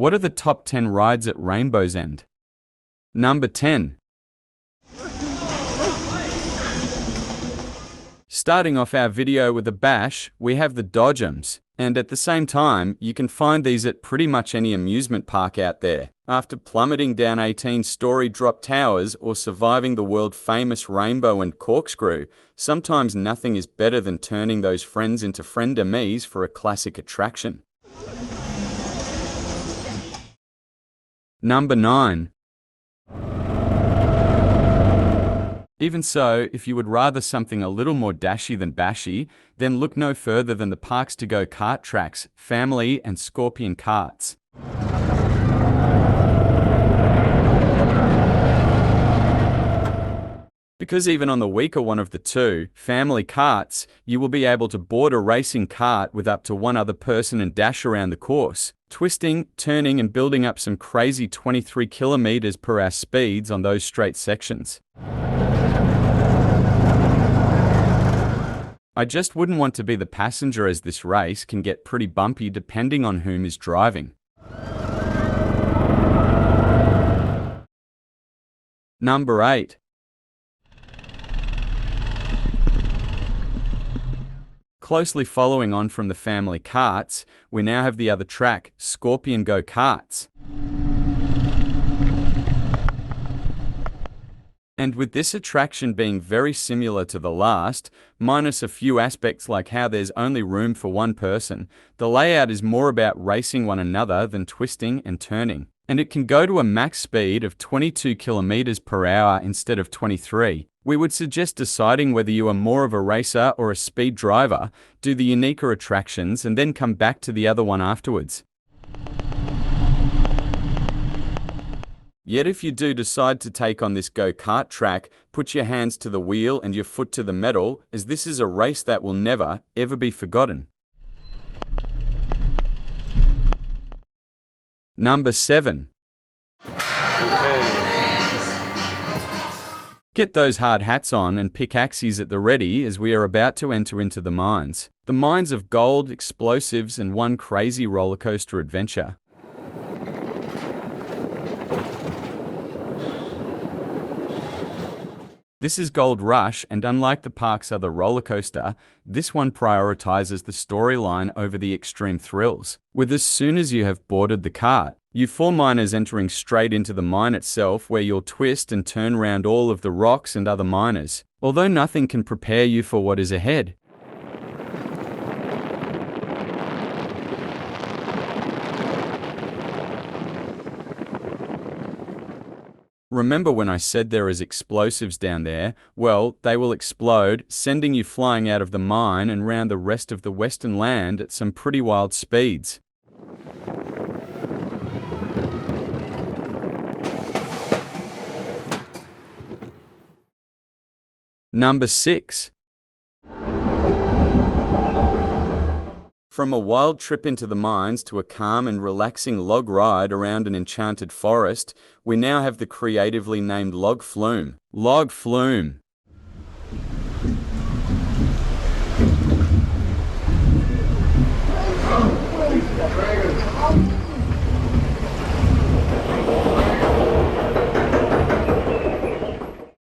What are the top 10 rides at Rainbow's End? Number 10. Starting off our video with a bash, we have the Dodgems, and at the same time, you can find these at pretty much any amusement park out there. After plummeting down 18-story drop towers or surviving the world-famous Rainbow and Corkscrew, sometimes nothing is better than turning those friends into friendemies for a classic attraction. Number 9. Even so, if you would rather something a little more dashy than bashy, then look no further than the Parks to Go kart tracks, Family and Scorpion Karts. Because even on the weaker one of the two, Family Karts, you will be able to board a racing kart with up to one other person and dash around the course, twisting, turning and building up some crazy 23 km/h speeds on those straight sections. I just wouldn't want to be the passenger, as this race can get pretty bumpy depending on whom is driving. Number 8. Closely following on from the Family Karts, we now have the other track, Scorpion Go Karts. And with this attraction being very similar to the last, minus a few aspects like how there's only room for one person, the layout is more about racing one another than twisting and turning. And it can go to a max speed of 22 km/h instead of 23. We would suggest deciding whether you are more of a racer or a speed driver, do the uniquer attractions and then come back to the other one afterwards. Yet if you do decide to take on this go-kart track, put your hands to the wheel and your foot to the metal, as this is a race that will never, ever be forgotten. Number 7. Get those hard hats on and pickaxes at the ready, as we are about to enter into the mines. The mines of gold, explosives and one crazy rollercoaster adventure. This is Gold Rush, and unlike the park's other roller coaster, this one prioritizes the storyline over the extreme thrills. With as soon as you have boarded the cart, you 4 miners entering straight into the mine itself, where you'll twist and turn round all of the rocks and other miners, although nothing can prepare you for what is ahead. Remember when I said there is explosives down there? Well, they will explode, sending you flying out of the mine and round the rest of the western land at some pretty wild speeds. Number 6. From a wild trip into the mines to a calm and relaxing log ride around an enchanted forest, we now have the creatively named Log Flume. Log Flume.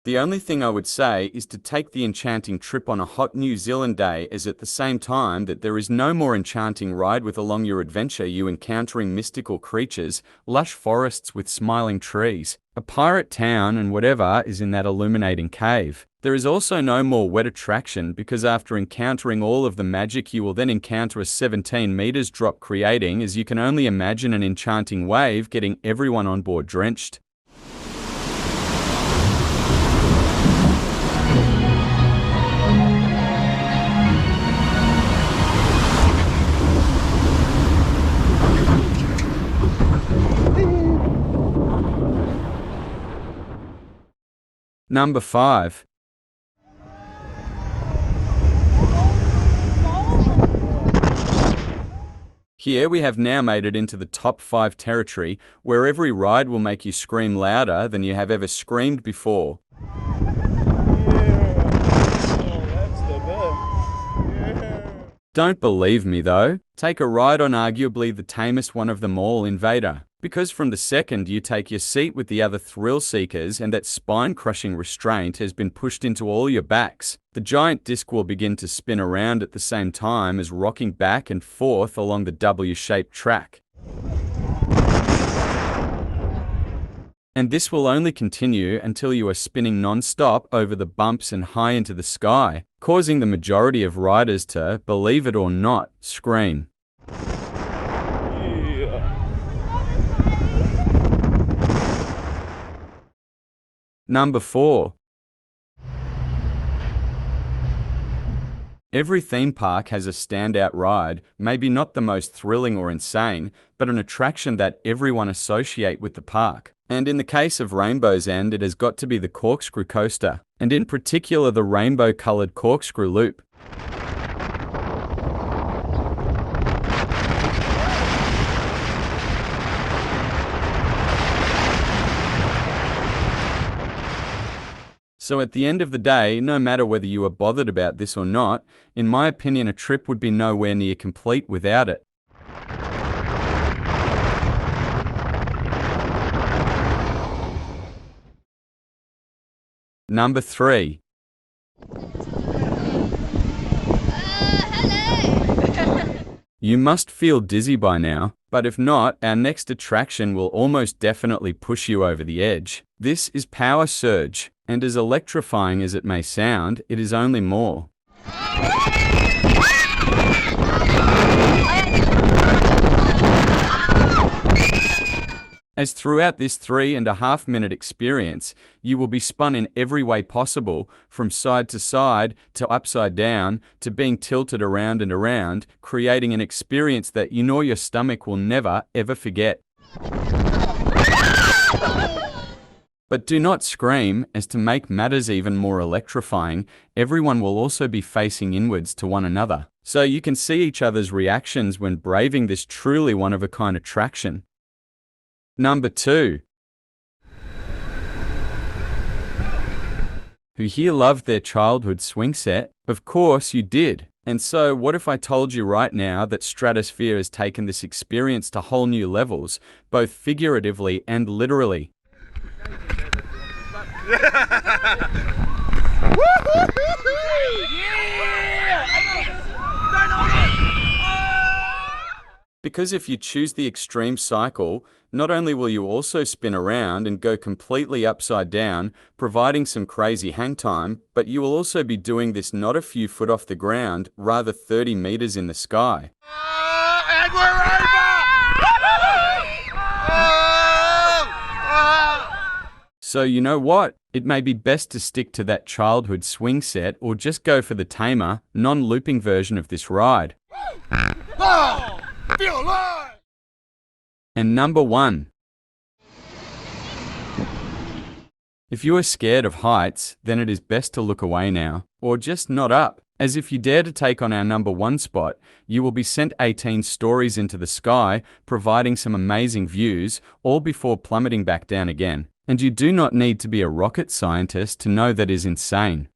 The only thing I would say is to take the enchanting trip on a hot New Zealand day, as at the same time that there is no more enchanting ride with along your adventure you encountering mystical creatures, lush forests with smiling trees, a pirate town and whatever is in that illuminating cave. There is also no more wet attraction, because after encountering all of the magic you will then encounter a 17 meters drop, creating, as you can only imagine, an enchanting wave getting everyone on board drenched. Number 5. Here we have now made it into the top 5 territory, where every ride will make you scream louder than you have ever screamed before. Don't believe me though? Take a ride on arguably the tamest one of them all, Invader. Because from the second you take your seat with the other thrill seekers and that spine-crushing restraint has been pushed into all your backs, the giant disc will begin to spin around at the same time as rocking back and forth along the W-shaped track. And this will only continue until you are spinning non-stop over the bumps and high into the sky, causing the majority of riders to, believe it or not, scream. Number 4. Every theme park has a standout ride, maybe not the most thrilling or insane, but an attraction that everyone associates with the park. And in the case of Rainbow's End, it has got to be the Corkscrew Coaster, and in particular the rainbow-coloured corkscrew loop. So at the end of the day, no matter whether you are bothered about this or not, in my opinion a trip would be nowhere near complete without it. Number 3. Hello! You must feel dizzy by now, but if not, our next attraction will almost definitely push you over the edge. This is Power Surge, and as electrifying as it may sound, it is only more. As throughout this 3.5-minute experience, you will be spun in every way possible, from side to side, to upside down, to being tilted around and around, creating an experience that you know your stomach will never, ever forget. But do not scream, as to make matters even more electrifying, everyone will also be facing inwards to one another, so you can see each other's reactions when braving this truly one-of-a-kind attraction. Number 2. Who here loved their childhood swing set? Of course you did. And so what if I told you right now that Stratosfear has taken this experience to whole new levels, both figuratively and literally? Because if you choose the extreme cycle, not only will you also spin around and go completely upside down, providing some crazy hang time, but you will also be doing this not a few foot off the ground, rather 30 meters in the sky. And we're over! So you know what? It may be best to stick to that childhood swing set or just go for the tamer, non-looping version of this ride. Feel alive! And number 1. If you are scared of heights, then it is best to look away now, or just not up, as if you dare to take on our number 1 spot, you will be sent 18 stories into the sky, providing some amazing views, all before plummeting back down again. And you do not need to be a rocket scientist to know that is insane.